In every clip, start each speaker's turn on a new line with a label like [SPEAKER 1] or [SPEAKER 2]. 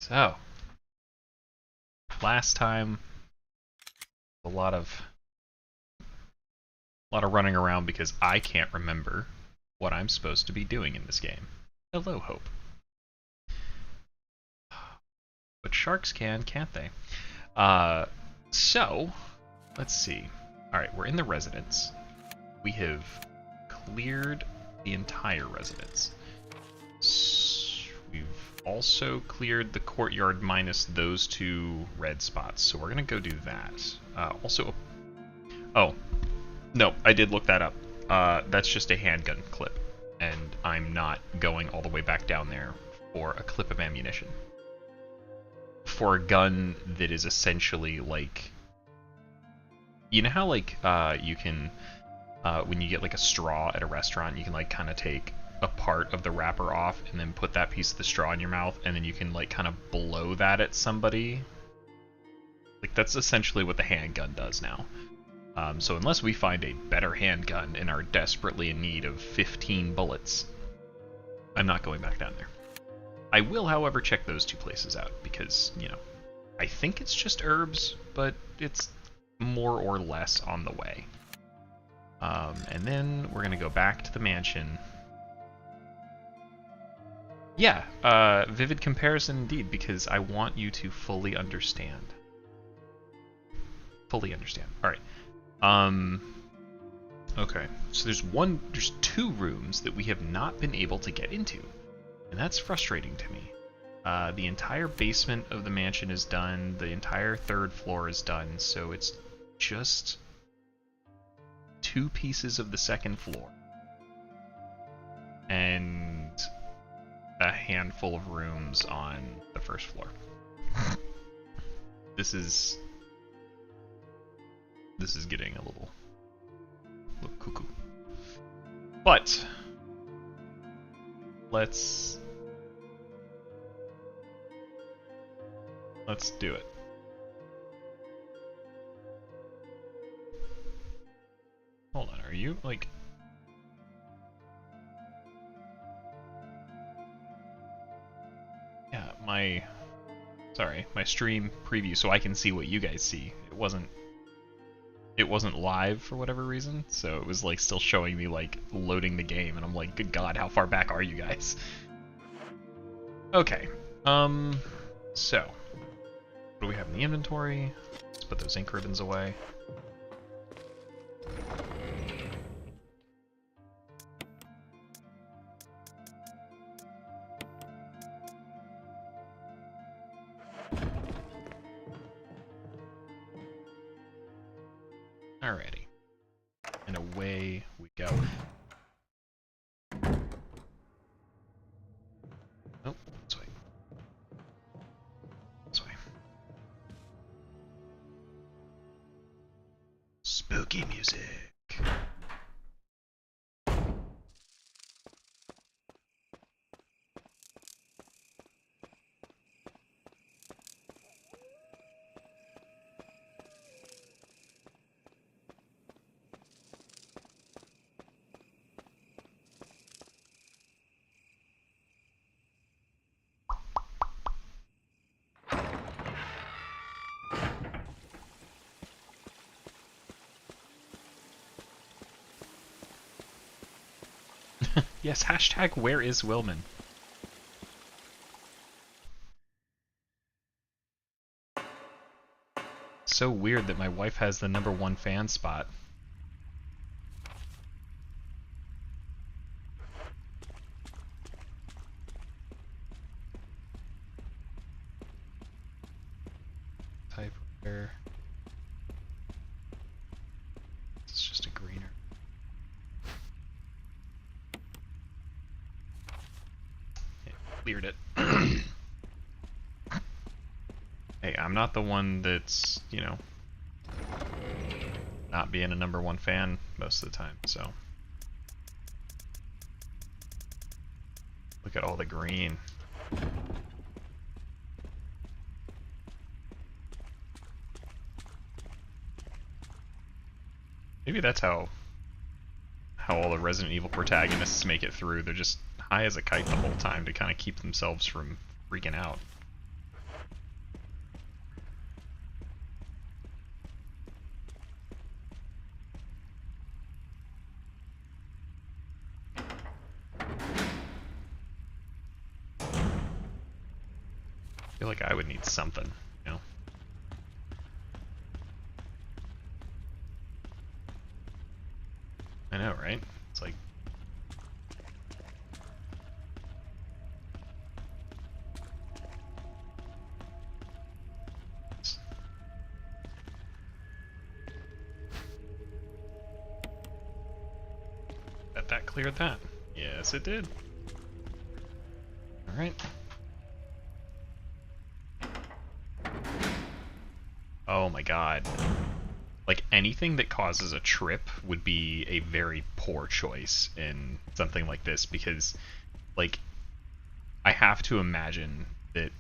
[SPEAKER 1] So, last time, a lot of running around because I can't remember what I'm supposed to be doing in this game. Hello, Hope. But sharks can, can't they? So, let's see. Alright, we're in the residence. We have cleared the entire residence. We've also cleared the courtyard minus those two red spots, so we're gonna go do that. Oh, no, I did look that up. That's just a handgun clip, and I'm not going all the way back down there for a clip of ammunition. For a gun that is essentially like... You know how, like, you can... when you get, like, a straw at a restaurant, you can, like, kind of take a part of the wrapper off and then put that piece of the straw in your mouth, and then you can, like, kind of blow that at somebody? Like, that's essentially what the handgun does now. So unless we find a better handgun and are desperately in need of 15 bullets, I'm not going back down there. I will, however, check those two places out, because, you know, I think it's just herbs, but it's more or less on the way. And then we're going to go back to the mansion. Yeah, vivid comparison indeed, because I want you to fully understand. Fully understand. Alright. Okay, so there's two rooms that we have not been able to get into, and that's frustrating to me. The entire basement of the mansion is done, the entire third floor is done, so it's just two pieces of the second floor. And a handful of rooms on the first floor. This is getting a little cuckoo. But let's do it. Hold on, are you like... Yeah, my stream preview, so I can see what you guys see. It wasn't live for whatever reason, so it was like still showing me like loading the game, and I'm like, good god, how far back are you guys? Okay, so what do we have in the inventory? Let's put those ink ribbons away. Alrighty. And away we go. Oh, this way. This way. Spooky music. Yes, hashtag where is Willman? So weird that my wife has the #1 fan spot. Type where... It's just a greener. Yeah, cleared it. Hey, I'm not the one that's, you know, not being a #1 fan most of the time, so. Look at all the green. Maybe that's how all the Resident Evil protagonists make it through. They're just high as a kite the whole time to kind of keep themselves from freaking out. I feel like I would need something, you know? I know, right? It's like... That cleared that. Yes, it did. Alright. Oh my god. Like, anything that causes a trip would be a very poor choice in something like this, because, like, I have to imagine that,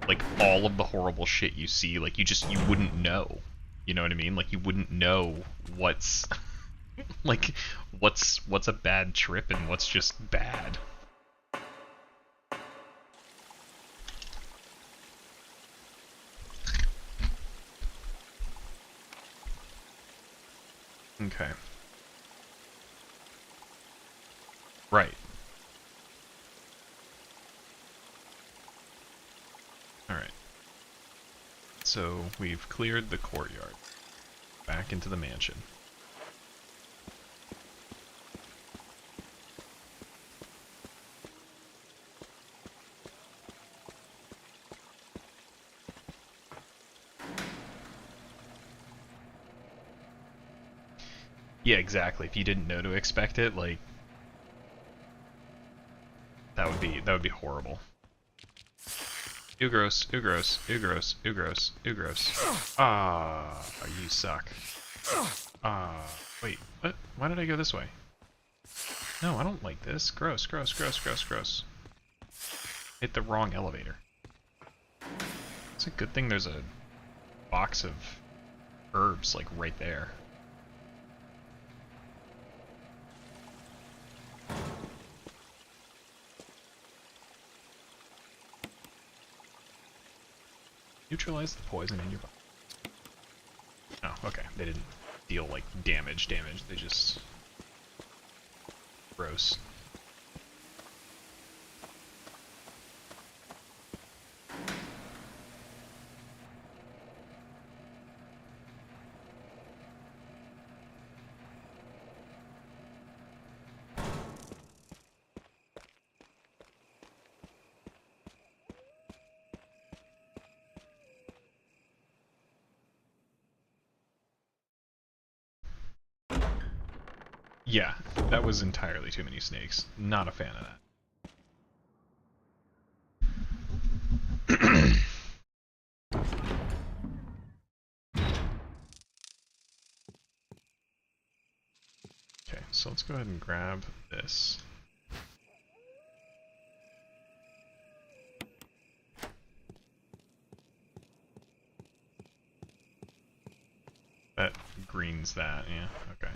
[SPEAKER 1] like, all of the horrible shit you see, like, you wouldn't know. You know what I mean? Like, you wouldn't know what's, like, what's a bad trip and what's just bad. Okay. Right. Alright. So, we've cleared the courtyard. Back into the mansion. Yeah, exactly. If you didn't know to expect it, like, that would be horrible. Ooh gross, ooh gross, ooh gross, ooh gross, ooh gross. Ah, you suck. Wait, what? Why did I go this way? No, I don't like this. Gross, gross, gross, gross, gross. Hit the wrong elevator. It's a good thing there's a box of herbs, like, right there. Neutralize the poison in your body. Oh, okay. They didn't deal, like, damage. They just... Gross. Yeah, that was entirely too many snakes. Not a fan of that. Okay, so let's go ahead and grab this. That greens that, yeah, okay.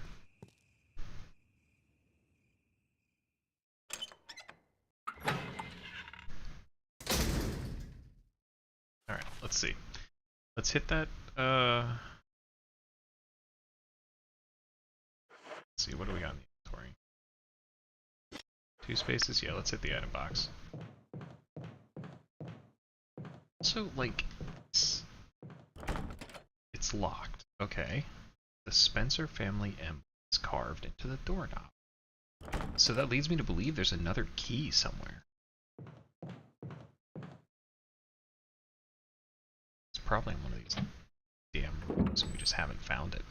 [SPEAKER 1] Alright, let's see. Let's hit that, let's see, what do we got in the inventory? 2 spaces? Yeah, let's hit the item box. So, like, it's locked. Okay. The Spencer family emblem is carved into the doorknob. So that leads me to believe there's another key somewhere. It's probably in one of these damn rooms. We just haven't found it.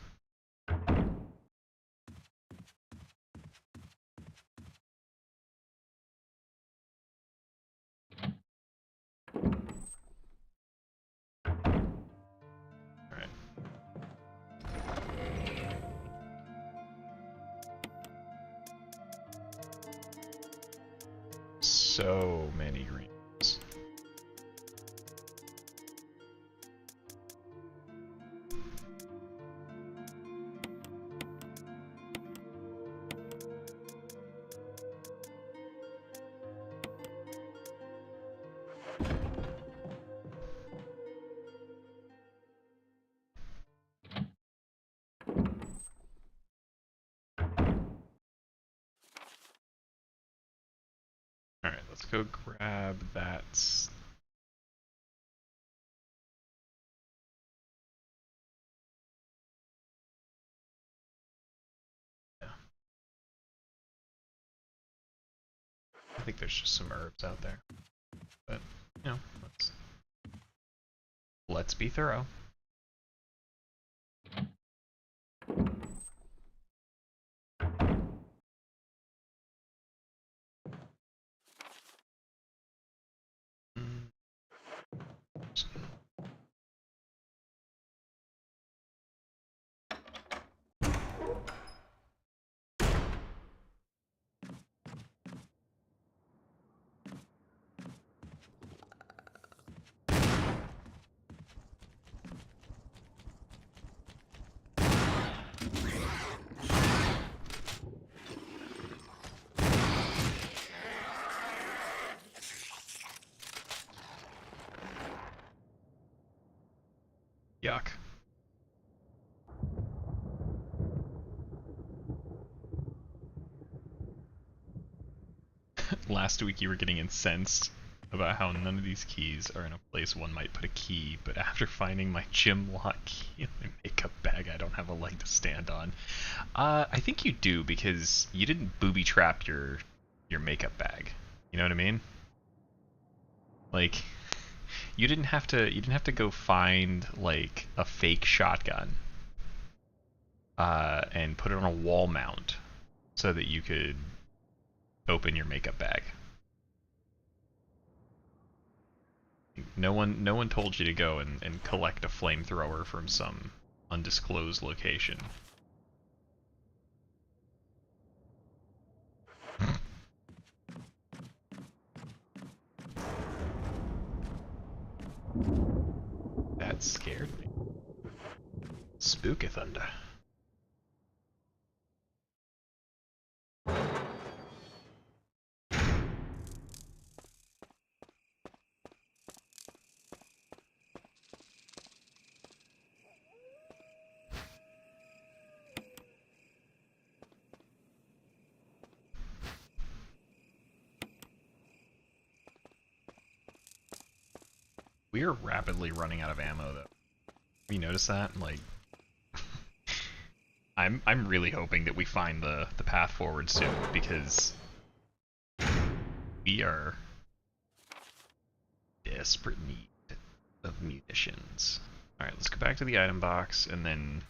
[SPEAKER 1] Alright. So many rooms. Alright, let's go grab that. Yeah. I think there's just some herbs out there. But, you know, let's be thorough. Yuck. Last week you were getting incensed about how none of these keys are in a place one might put a key, but after finding my gym lock key in my makeup bag, I don't have a leg to stand on. I think you do, because you didn't booby trap your makeup bag. You know what I mean? Like, you didn't have to go find like a fake shotgun and put it on a wall mount so that you could open your makeup bag. No one told you to go and collect a flamethrower from some undisclosed location. That scared me. Spooky thunder. We are rapidly running out of ammo, though. Have you noticed that? Like, I'm really hoping that we find the path forward soon, because we are desperate need of munitions. All right, let's go back to the item box and then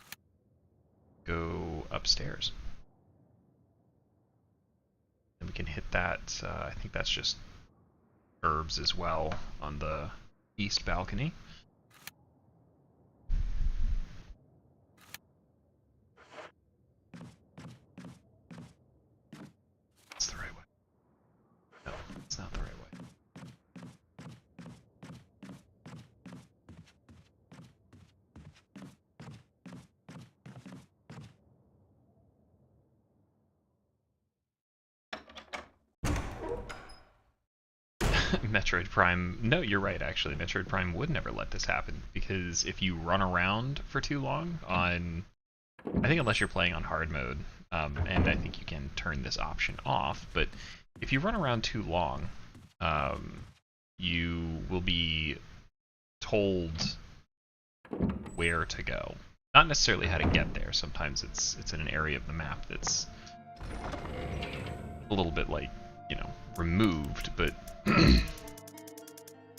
[SPEAKER 1] go upstairs. And we can hit that. I think that's just herbs as well on the east balcony. It's the right way. No, it's not the right way. Metroid Prime. No, you're right, actually. Metroid Prime would never let this happen, because if you run around for too long on... I think unless you're playing on hard mode, and I think you can turn this option off, but if you run around too long, you will be told where to go. Not necessarily how to get there. Sometimes it's in an area of the map that's a little bit, like, you know, removed, but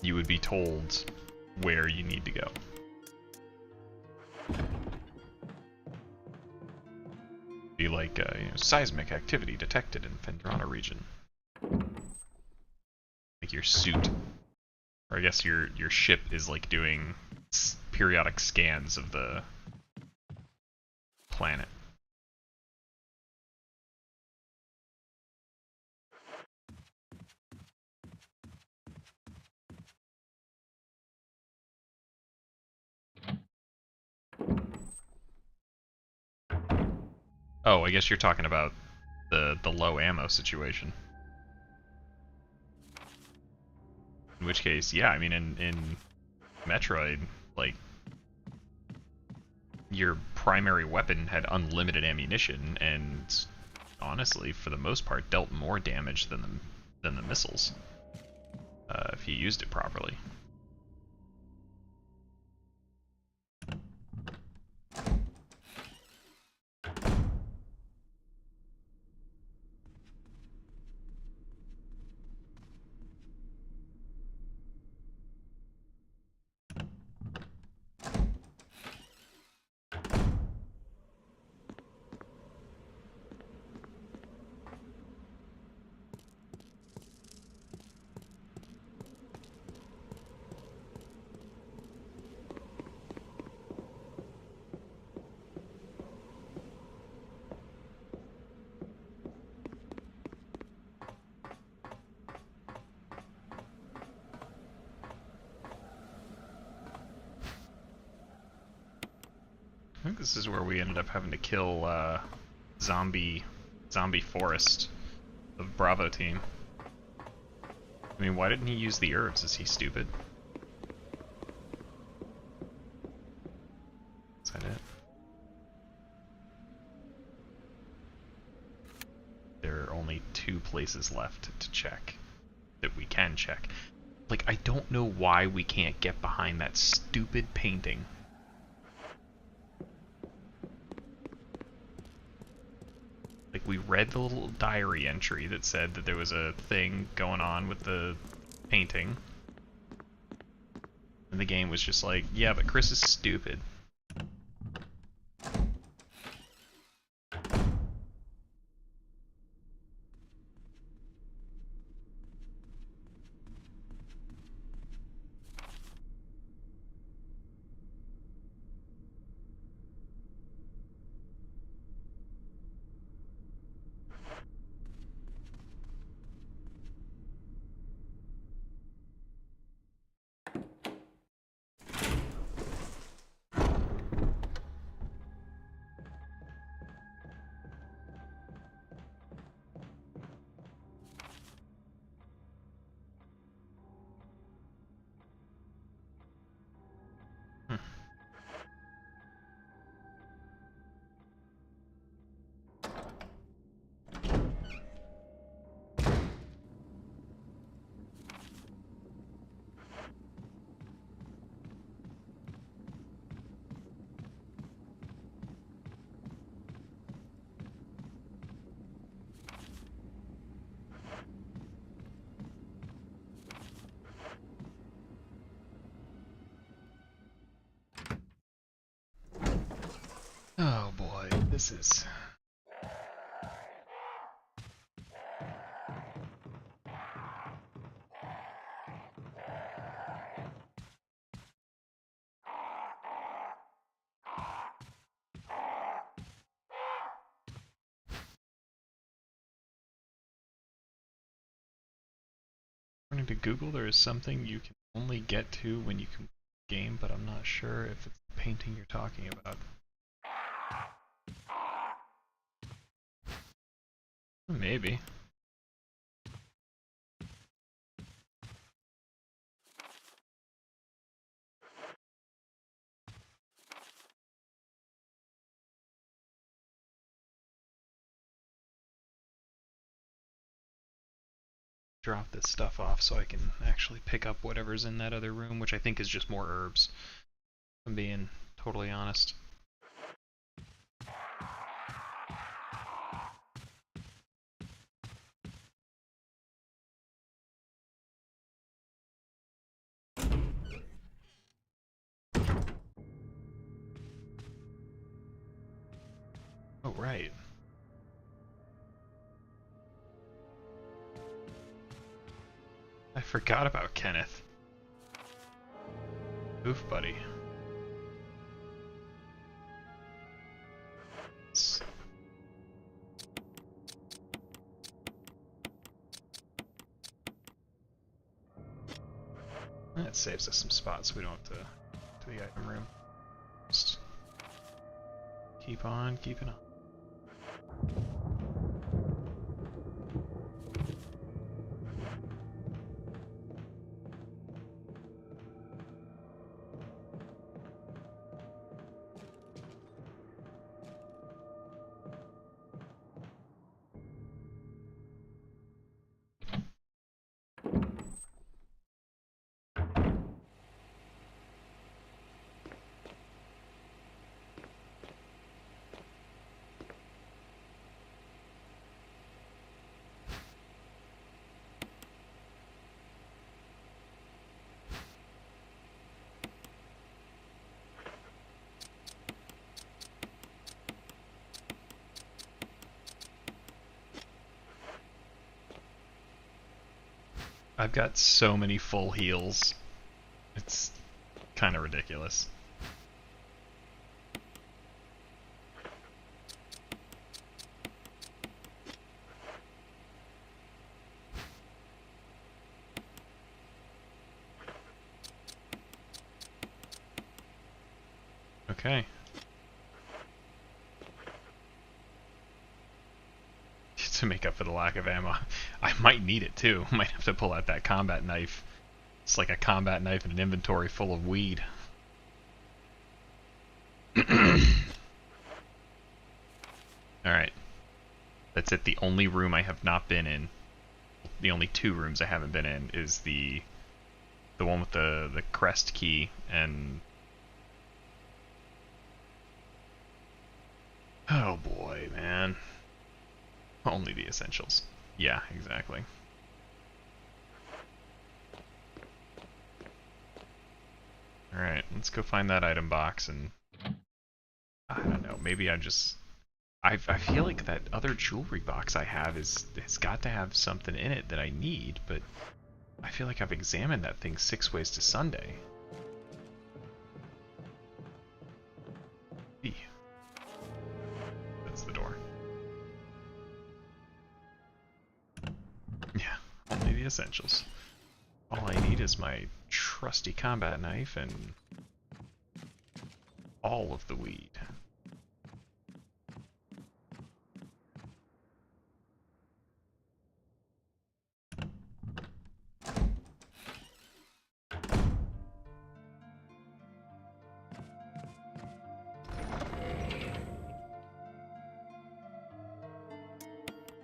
[SPEAKER 1] you would be told where you need to go. Be like, you know, seismic activity detected in Fendrana region. Like your suit, or I guess your ship is like doing periodic scans of the planet. Oh, I guess you're talking about the low ammo situation. In which case, yeah, I mean, in Metroid, like, your primary weapon had unlimited ammunition, and honestly, for the most part, dealt more damage than the missiles, if you used it properly. I think this is where we ended up having to kill zombie Forest of Bravo team. I mean, why didn't he use the herbs? Is he stupid? Is that it? There are only 2 places left to check that we can check. Like, I don't know why we can't get behind that stupid painting. Like, we read the little diary entry that said that there was a thing going on with the painting. And the game was just like, yeah, but Chris is stupid. Oh boy, this is... According to Google, there is something you can only get to when you complete the game, but I'm not sure if it's the painting you're talking about. Maybe. Drop this stuff off so I can actually pick up whatever's in that other room, which I think is just more herbs, if I'm being totally honest. Oh, right. I forgot about Kenneth. Oof, buddy. That saves us some spots so we don't have to the item room. Just keep on keeping on. I've got so many full heals. It's kind of ridiculous. Okay. To make up for the lack of ammo. I might need it too. Might have to pull out that combat knife. It's like a combat knife in an inventory full of weed. Alright. That's it. The only room I have not been in, the only two rooms I haven't been in, is the one with the crest key and... Oh boy, man. Only the essentials. Yeah, exactly. Alright, let's go find that item box and... I don't know, maybe I feel like that other jewelry box I have has got to have something in it that I need, but I feel like I've examined that thing 6 ways to Sunday. E. That's the door. Yeah, only the essentials. All I need is my trusty combat knife and all of the weed.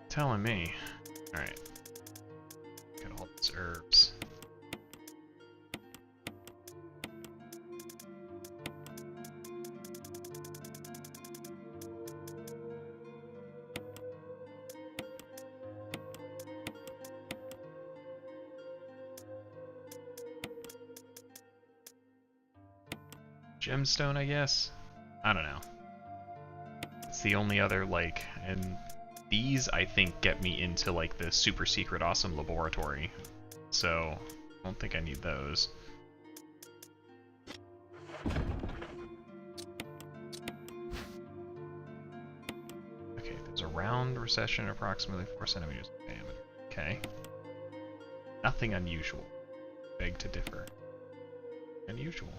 [SPEAKER 1] Telling me. Alright. Got all these herbs. Gemstone, I guess? I don't know. It's the only other, like, and these, I think, get me into, like, the super secret awesome laboratory. So, I don't think I need those. Okay, there's a round recession approximately 4 centimeters in diameter. Okay. Nothing unusual. Beg to differ. Unusual.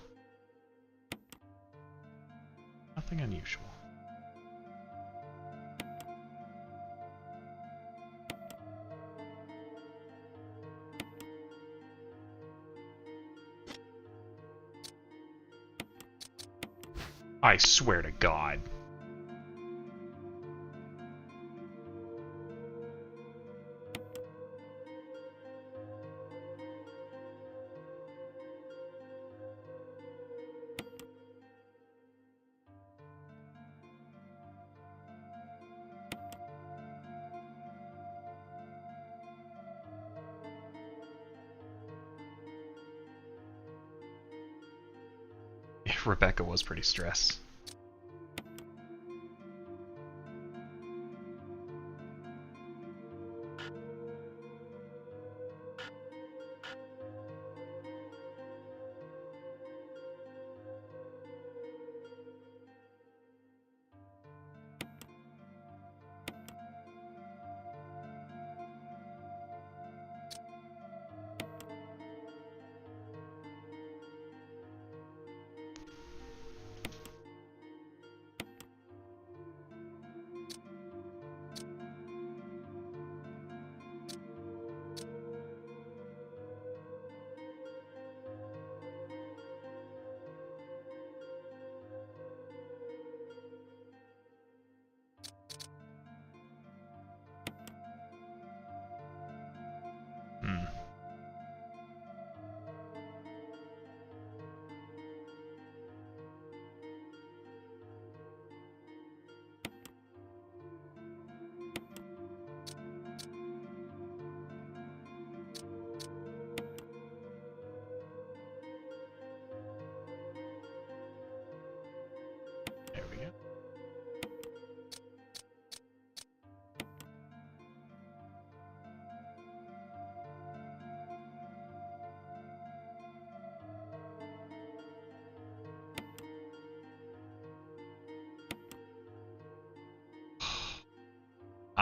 [SPEAKER 1] Nothing unusual. I swear to God. Rebecca was pretty stressed.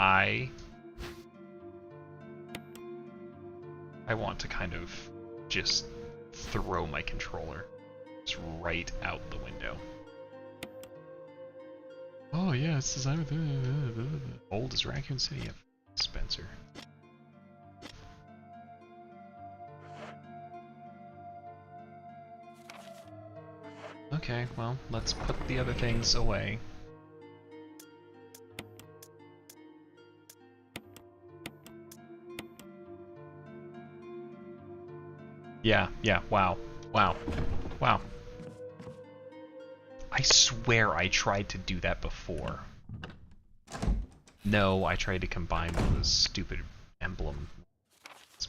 [SPEAKER 1] I want to kind of just throw my controller just right out the window. Oh yeah, it's designed with old as Raccoon City of Spencer. Okay, well, let's put the other things away. Yeah, wow. Wow. I swear I tried to do that before. No, I tried to combine those stupid emblems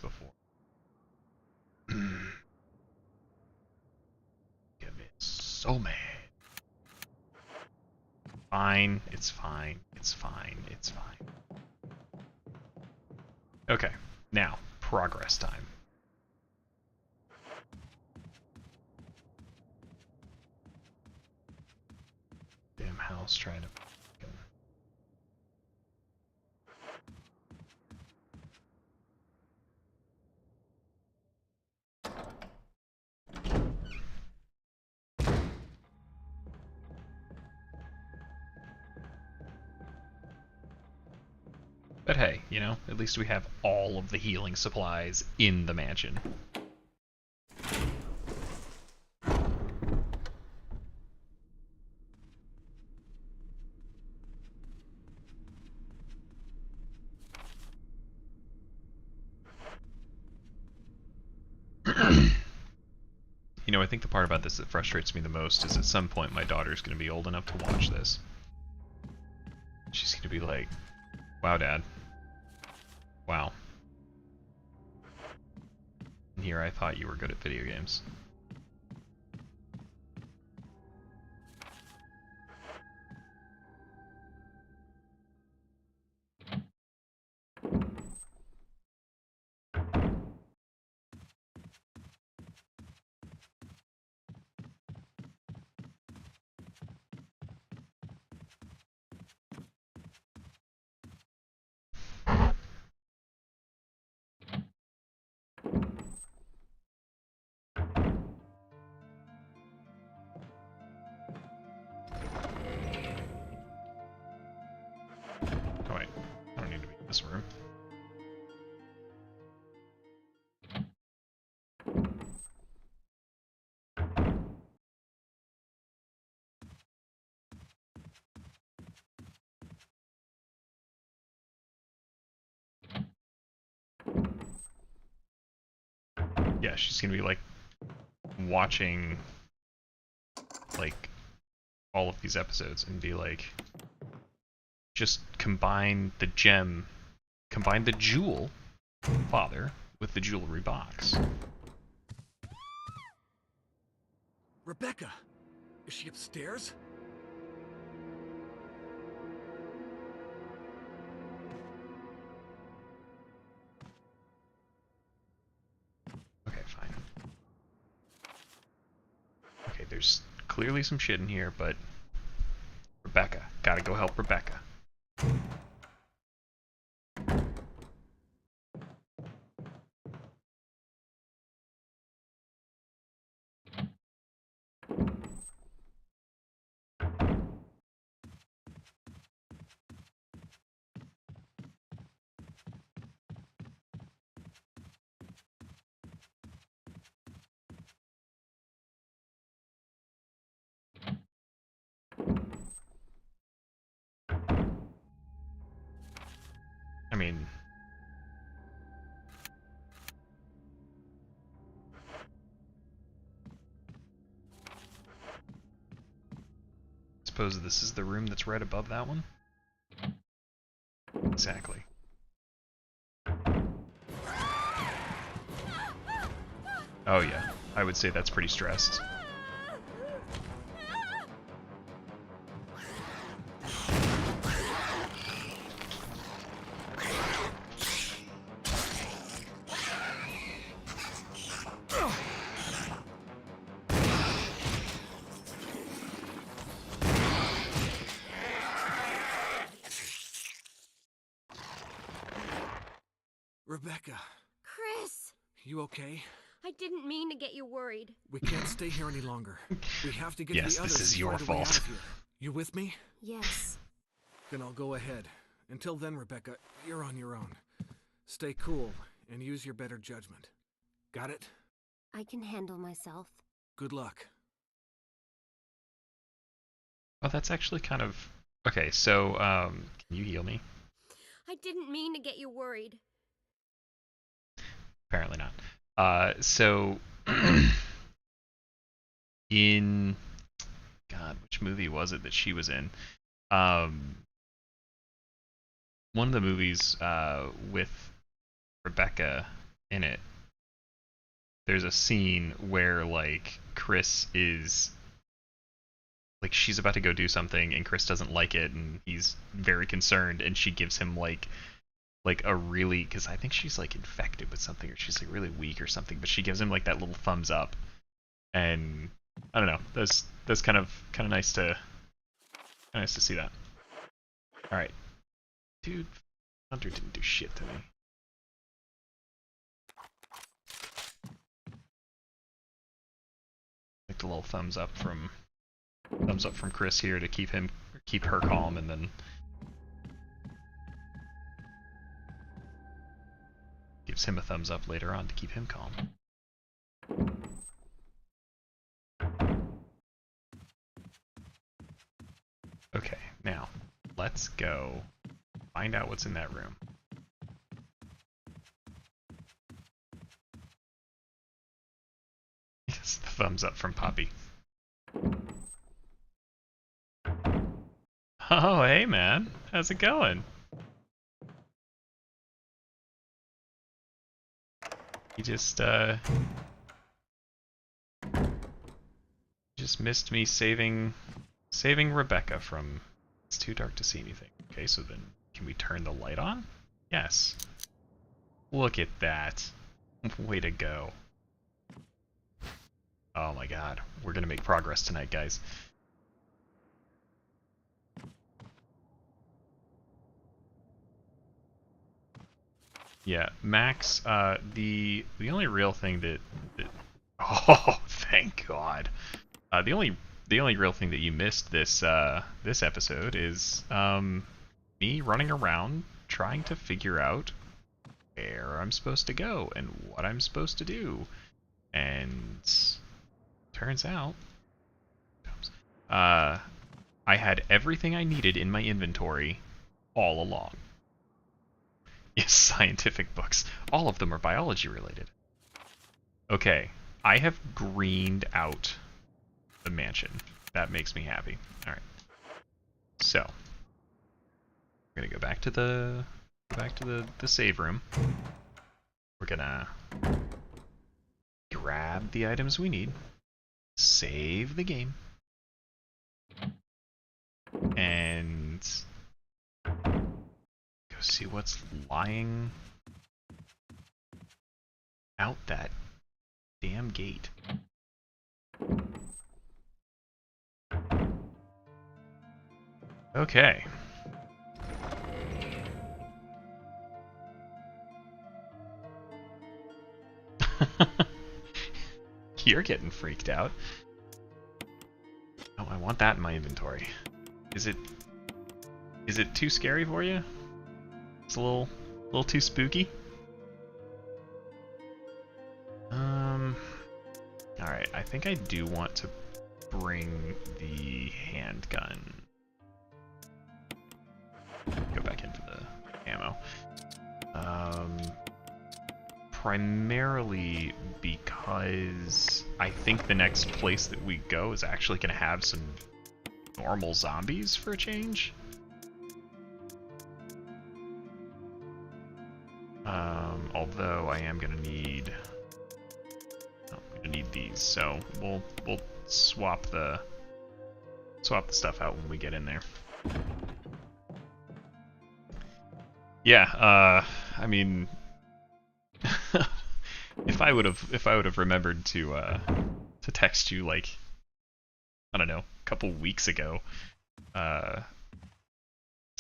[SPEAKER 1] before. Get me so mad. Fine, it's fine, it's fine, it's fine. Okay, now, progress time. Damn house trying to... But hey, you know, at least we have all of the healing supplies in the mansion. You know, I think the part about this that frustrates me the most is at some point my daughter's going to be old enough to watch this. She's going to be like, wow, Dad. Wow. And here I thought you were good at video games. Oh wait, I don't need to be in this room. Yeah, she's gonna be like watching like all of these episodes and be like, just combine the jewel father with the jewelry box.
[SPEAKER 2] Rebecca, is she upstairs?
[SPEAKER 1] Okay, fine. Okay, there's clearly some shit in here, but Rebecca, gotta go help Rebecca. I mean, suppose this is the room that's right above that one? Exactly. Oh yeah, I would say that's pretty stressed.
[SPEAKER 2] Rebecca,
[SPEAKER 3] Chris!
[SPEAKER 2] you okay?
[SPEAKER 3] I didn't mean to get you worried.
[SPEAKER 2] We can't stay here any longer. We have to get
[SPEAKER 1] Yes,
[SPEAKER 2] to the
[SPEAKER 1] this
[SPEAKER 2] others
[SPEAKER 1] is
[SPEAKER 2] and
[SPEAKER 1] your
[SPEAKER 2] find a way out
[SPEAKER 1] fault.
[SPEAKER 2] of here. You with me?
[SPEAKER 3] Yes.
[SPEAKER 2] Then I'll go ahead. Until then, Rebecca, you're on your own. Stay cool and use your better judgment. Got it?
[SPEAKER 3] I can handle myself.
[SPEAKER 2] Good luck.
[SPEAKER 1] Oh, that's actually kind of... Okay, so, can you heal me?
[SPEAKER 3] I didn't mean to get you worried.
[SPEAKER 1] Apparently not. So... in... God, which movie was it that she was in? One of the movies, with Rebecca in it, there's a scene where, like, Chris is... Like, she's about to go do something, and Chris doesn't like it, and he's very concerned, and she gives him, like a really... Because I think she's, like, infected with something, or she's, like, really weak or something, but she gives him, like, that little thumbs up. And, I don't know, that's kind of nice to... Nice to see that. Alright. Dude, Hunter didn't do shit to me. Like the little thumbs up from Chris here to keep her calm, and then gives him a thumbs up later on to keep him calm. Okay, now let's go find out what's in that room. Yes, the thumbs up from Poppy. Oh, hey man, how's it going? You just missed me saving Rebecca from... It's too dark to see anything. Okay, so then can we turn the light on? Yes. Look at that. Way to go. Oh my god, we're gonna make progress tonight, guys. Yeah, Max, the only real thing that oh, thank God. The only real thing that you missed this this episode is me running around trying to figure out where I'm supposed to go and what I'm supposed to do. And turns out I had everything I needed in my inventory all along. Yes, scientific books. All of them are biology related. Okay, I have greened out the mansion. That makes me happy. Alright. So, we're gonna go back to the save room. We're gonna grab the items we need, save the game, and go see what's lying out that damn gate. Okay. You're getting freaked out. Oh, I want that in my inventory. Is it too scary for you? It's a little too spooky? Alright, I think I do want to bring the handgun. Go back in for the ammo. Primarily because I think the next place that we go is actually going to have some normal zombies for a change. Although I am going to need... Oh, I'm going to need these, so we'll swap the stuff out when we get in there. Yeah, I mean, if I would have remembered to text you, like, I don't know, a couple weeks ago,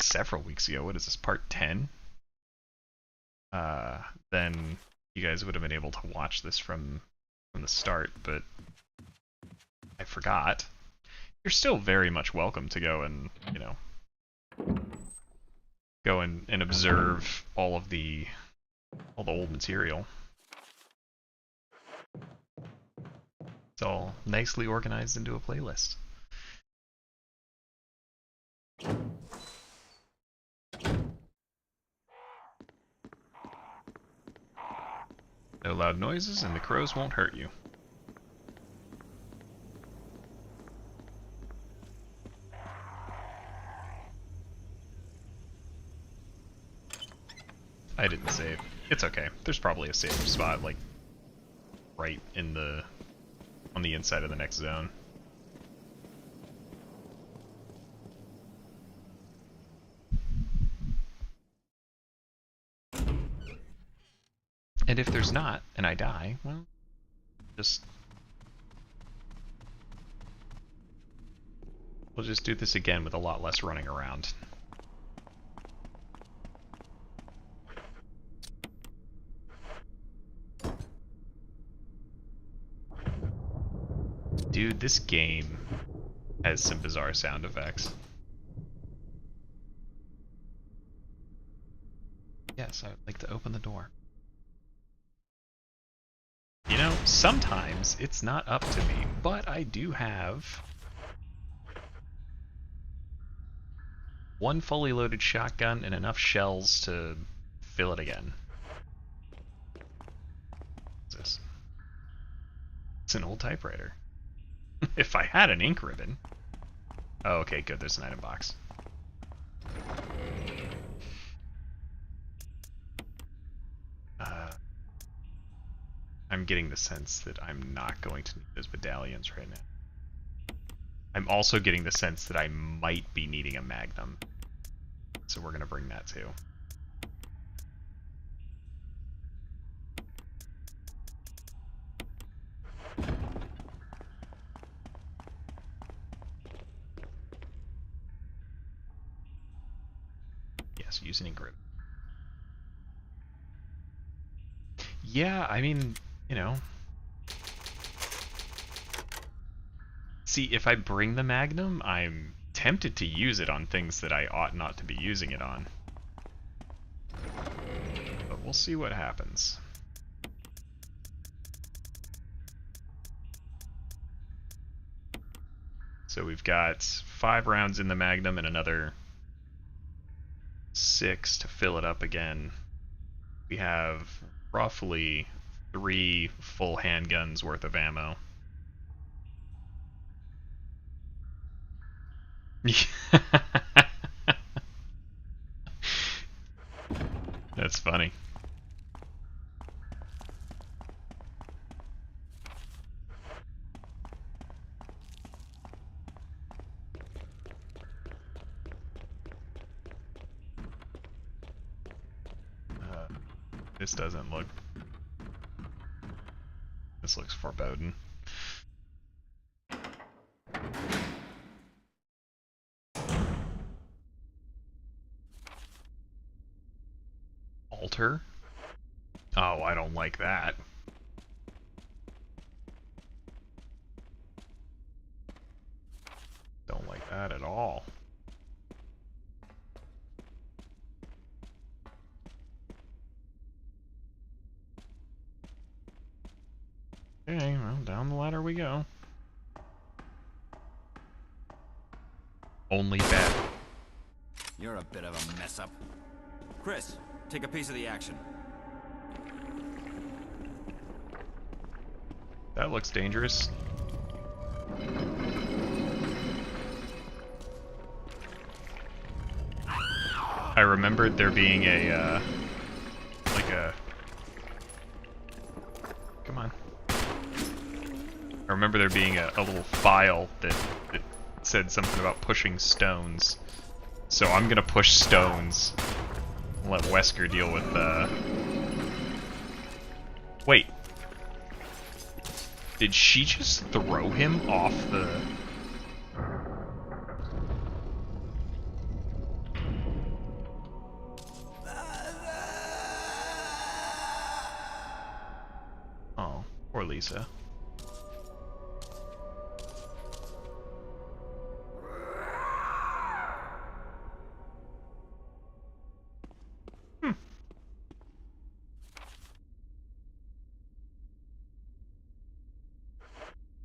[SPEAKER 1] several weeks ago. What is this, part 10? then you guys would have been able to watch this from the start, but I forgot. You're still very much welcome to go and, you know, go and observe all the old material. It's all nicely organized into a playlist. No loud noises, and the crows won't hurt you. I didn't save. It's okay. There's probably a safe spot, like, right in the... on the inside of the next zone. And if there's not, and I die, well, just... we'll just do this again with a lot less running around. Dude, this game has some bizarre sound effects. Yes, I would like to open the door. You know, sometimes it's not up to me, but I do have one fully loaded shotgun and enough shells to fill it again. What's this? It's an old typewriter. If I had an ink ribbon. Oh, okay, good, there's an item box. I'm getting the sense that I'm not going to need those medallions right now. I'm also getting the sense that I might be needing a magnum. So we're going to bring that too. Yes, use an ink ribbon. Yeah, I mean, you know. See, if I bring the Magnum, I'm tempted to use it on things that I ought not to be using it on. But we'll see what happens. So we've got 5 rounds in the Magnum and another 6 to fill it up again. We have roughly 3 full handguns worth of ammo. That's funny. This doesn't look... This looks foreboding. Altar? Oh, I don't like that. Don't like that at all. Okay, well, down the ladder we go. Only bad.
[SPEAKER 4] You're a bit of a mess-up. Chris, take a piece of the action.
[SPEAKER 1] That looks dangerous. I remembered there being a, like a... Come on. I remember there being a little file that said something about pushing stones. So I'm gonna push stones. Let Wesker deal with Wait. Did she just throw him off the... Poor Lisa.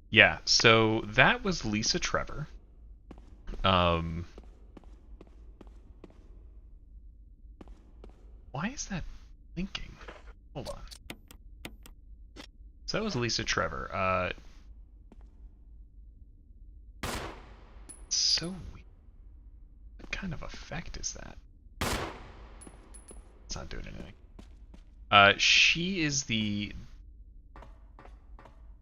[SPEAKER 1] Yeah, so that was Lisa Trevor. Why is that blinking? Hold on. So that was Lisa Trevor. So weird. What kind of effect is that? It's not doing anything. She is the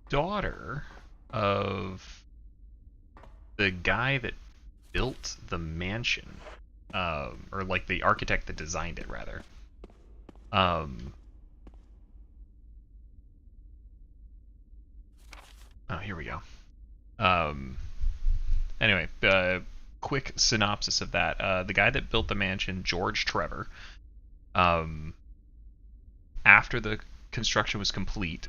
[SPEAKER 1] daughter of the guy that built the mansion. Or like the architect that designed it, rather. Oh, here we go. Anyway, quick synopsis of that. The guy that built the mansion, George Trevor, after the construction was complete,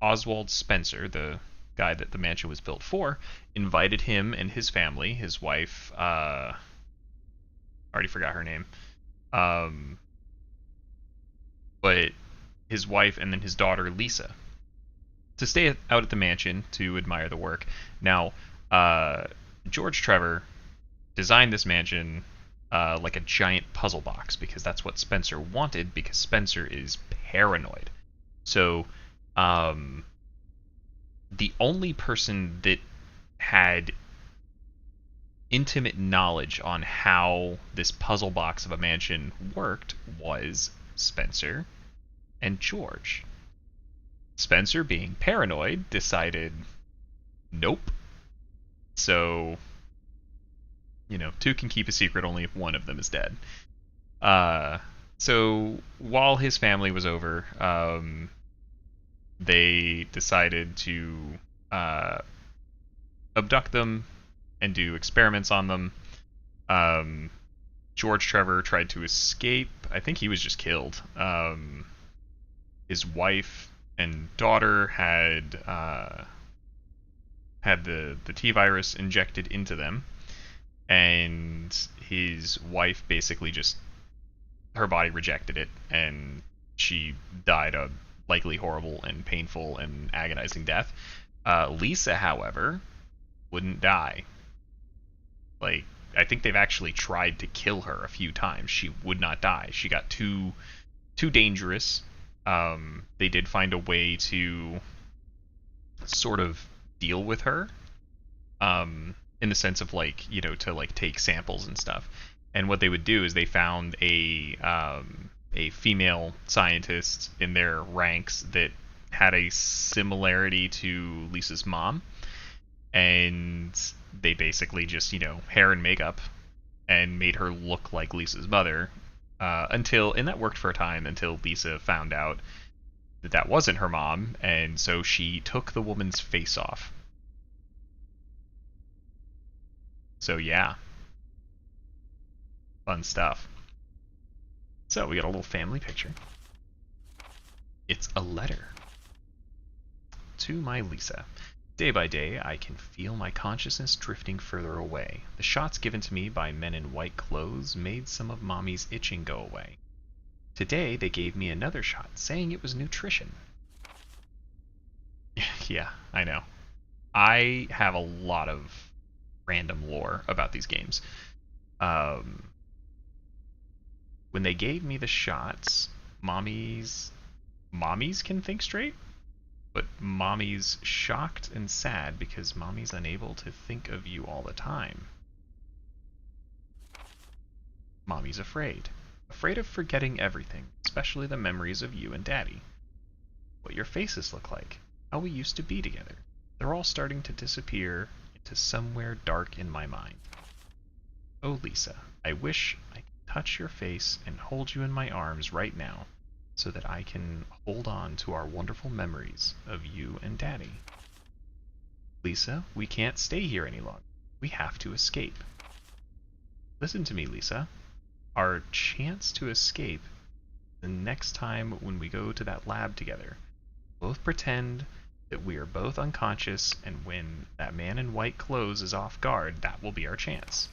[SPEAKER 1] Oswald Spencer, the guy that the mansion was built for, invited him and his family, his wife, already forgot her name, but his wife and then his daughter Lisa, to stay out at the mansion to admire the work. Now, George Trevor designed this mansion like a giant puzzle box because that's what Spencer wanted, because Spencer is paranoid. So, the only person that had intimate knowledge on how this puzzle box of a mansion worked was Spencer and George. Spencer, being paranoid, decided, nope. So, you know, two can keep a secret only if one of them is dead. So, while his family was over, they decided to abduct them and do experiments on them. George Trevor tried to escape. I think he was just killed. His wife and daughter had the T virus injected into them, and his wife basically just, her body rejected it, and she died a likely horrible and painful and agonizing death. Lisa, however, wouldn't die. Like, I think they've actually tried to kill her a few times. She would not die. She got too dangerous. They did find a way to sort of deal with her, in the sense of, like, you know, to like take samples and stuff. And what they would do is they found a female scientist in their ranks that had a similarity to Lisa's mom, and they basically just, you know, hair and makeup and made her look like Lisa's mother, and that worked for a time until Lisa found out that that wasn't her mom, and so she took the woman's face off. So yeah, fun stuff. So we got a little family picture. It's a letter to my Lisa. Day by day, I can feel my consciousness drifting further away. The shots given to me by men in white clothes made some of Mommy's itching go away. Today, they gave me another shot, saying it was nutrition. Yeah, I know. I have a lot of random lore about these games. When they gave me the shots, mommies can think straight, but mommy's shocked and sad because mommy's unable to think of you all the time. Mommy's afraid of forgetting everything, especially the memories of you and Daddy. What your faces look like, how we used to be together. They're all starting to disappear into somewhere dark in my mind. Oh, Lisa, I wish I could touch your face and hold you in my arms right now, so that I can hold on to our wonderful memories of you and Daddy. Lisa, we can't stay here any longer. We have to escape. Listen to me, Lisa. Our chance to escape the next time when we go to that lab together. Both pretend that we are both unconscious, and when that man in white clothes is off guard, that will be our chance.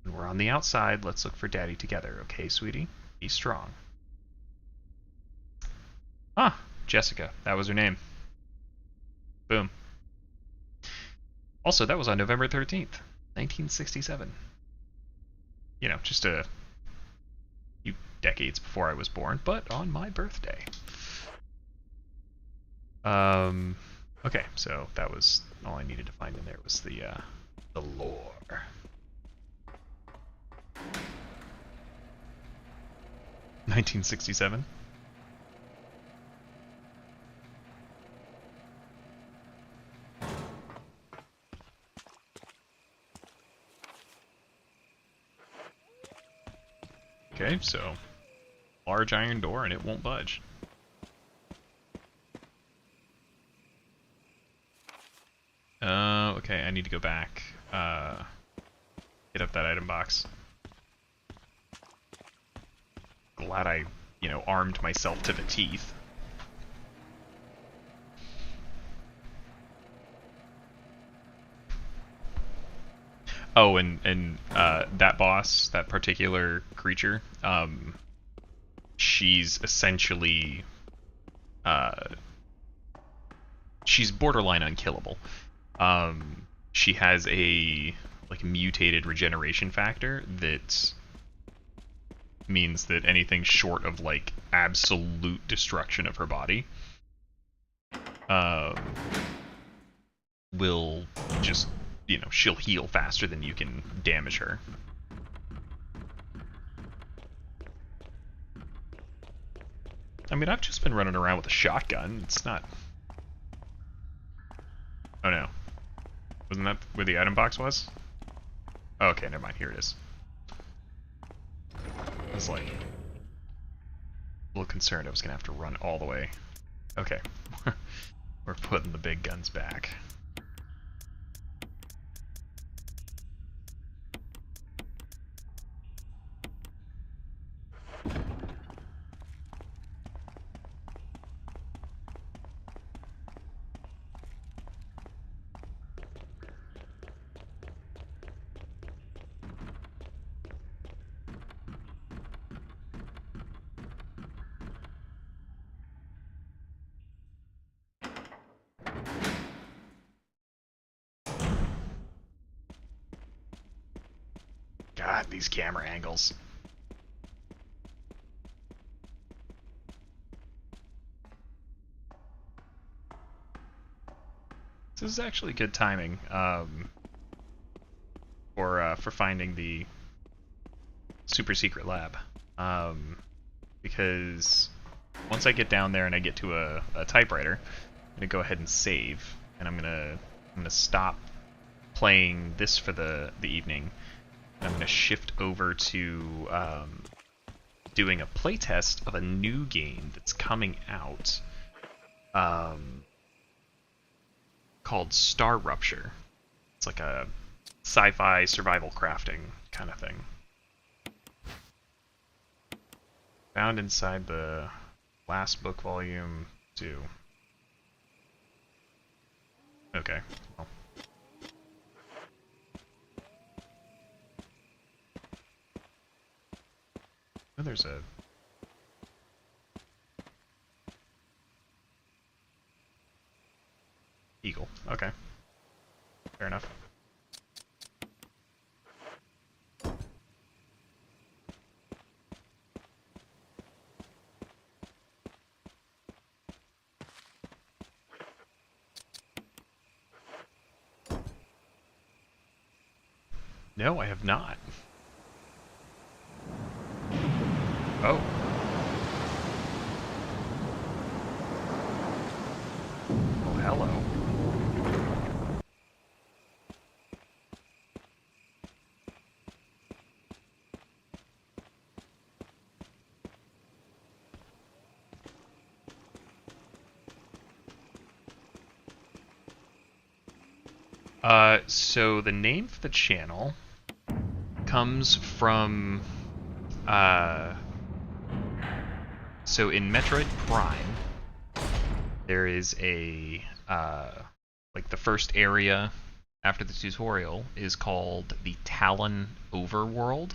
[SPEAKER 1] When we're on the outside, let's look for Daddy together, okay, sweetie? Be strong. Ah, Jessica. That was her name. Boom. Also, that was on November 13th, 1967. You know, just a few decades before I was born, but on my birthday. Okay, so that was all I needed to find in there was the lore. (1967). Okay, so large iron door and it won't budge. Okay, I need to go back, hit up that item box. Glad I, you know, armed myself to the teeth. Oh, and that boss, that particular creature, she's essentially, she's borderline unkillable. She has a like mutated regeneration factor that means that anything short of like absolute destruction of her body will just, you know, she'll heal faster than you can damage her. I mean, I've just been running around with a shotgun. It's not... Oh no. Wasn't that where the item box was? Oh, okay, never mind. Here it is. I was like... a little concerned I was gonna have to run all the way. Okay. We're putting the big guns back. God, these camera angles. This is actually good timing for finding the super secret lab, because once I get down there and I get to a typewriter, I'm gonna go ahead and save, and I'm gonna stop playing this for the evening. I'm going to shift over to doing a playtest of a new game that's coming out called Star Rupture. It's like a sci-fi survival crafting kind of thing. Found inside the last book, volume 2. Okay, well. Oh, there's a... eagle. Okay. Fair enough. No, I have not. Oh. Oh, hello. So the name for the channel comes from, so in Metroid Prime, there is a like the first area after the tutorial is called the Talon Overworld,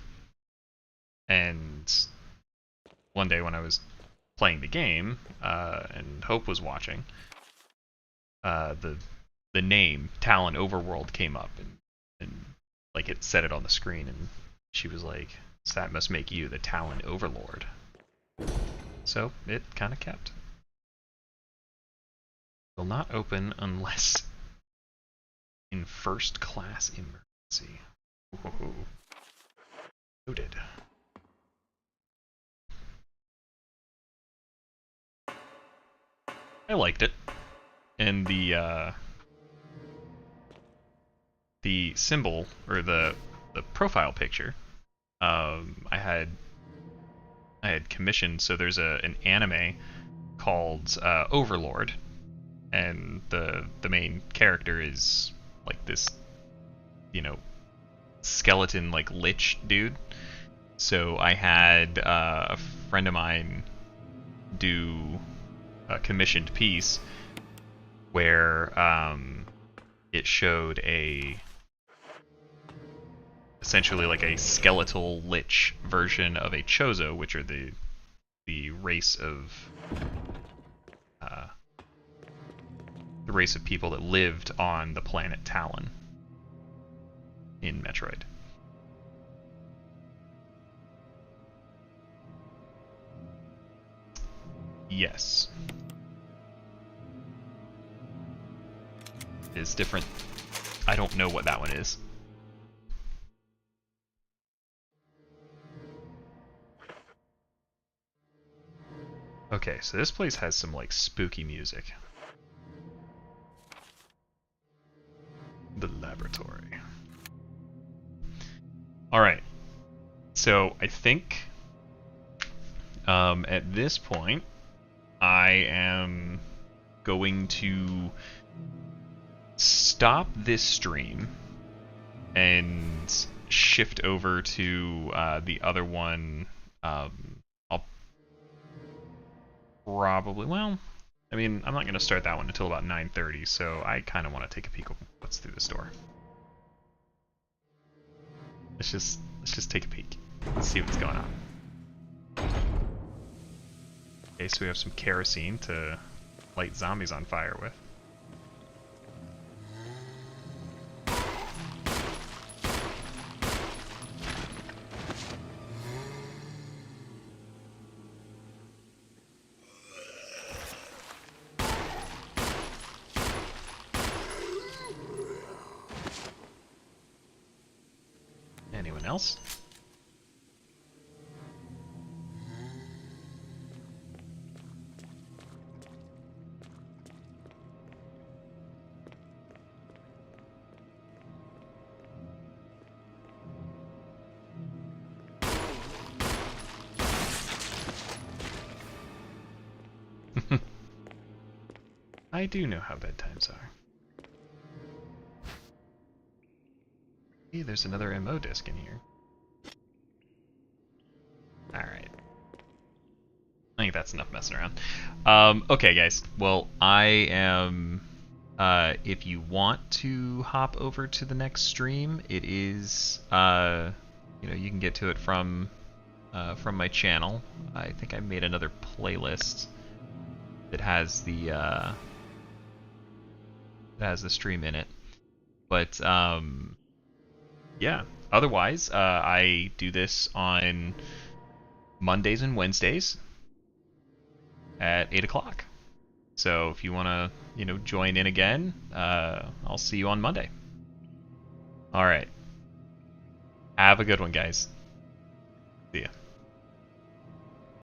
[SPEAKER 1] and one day when I was playing the game and Hope was watching, the name Talon Overworld came up, and like it said it on the screen, and she was like, so that must make you the Talon Overlord. So it kind of kept. Will not open unless in first class emergency. Ooh. Noted. I liked it. And the symbol, or the profile picture, I had commissioned, so there's an anime called Overlord, and the main character is like this, you know, skeleton like lich dude. So I had a friend of mine do a commissioned piece where it showed essentially like a skeletal lich version of a Chozo, which are the race of people that lived on the planet Talon in Metroid. Yes. It's different. I don't know what that one is. Okay, so this place has some like spooky music. The laboratory. Alright. So I think at this point I am going to stop this stream and shift over to the other one. I'll probably, well, I mean, I'm not going to start that one until about 9:30, so I kind of want to take a peek at what's through this door. Let's just take a peek. Let's see what's going on. Okay, so we have some kerosene to light zombies on fire with. Anyone else? I do know how bedtimes are. Hey, there's another MO disc in here. Alright. I think that's enough messing around. Okay, guys. Well, I am... if you want to hop over to the next stream, it is... you know, you can get to it from my channel. I think I made another playlist that has the stream in it. But, yeah. Otherwise, I do this on Mondays and Wednesdays at 8 o'clock. So if you want to, you know, join in again, I'll see you on Monday. All right. Have a good one, guys.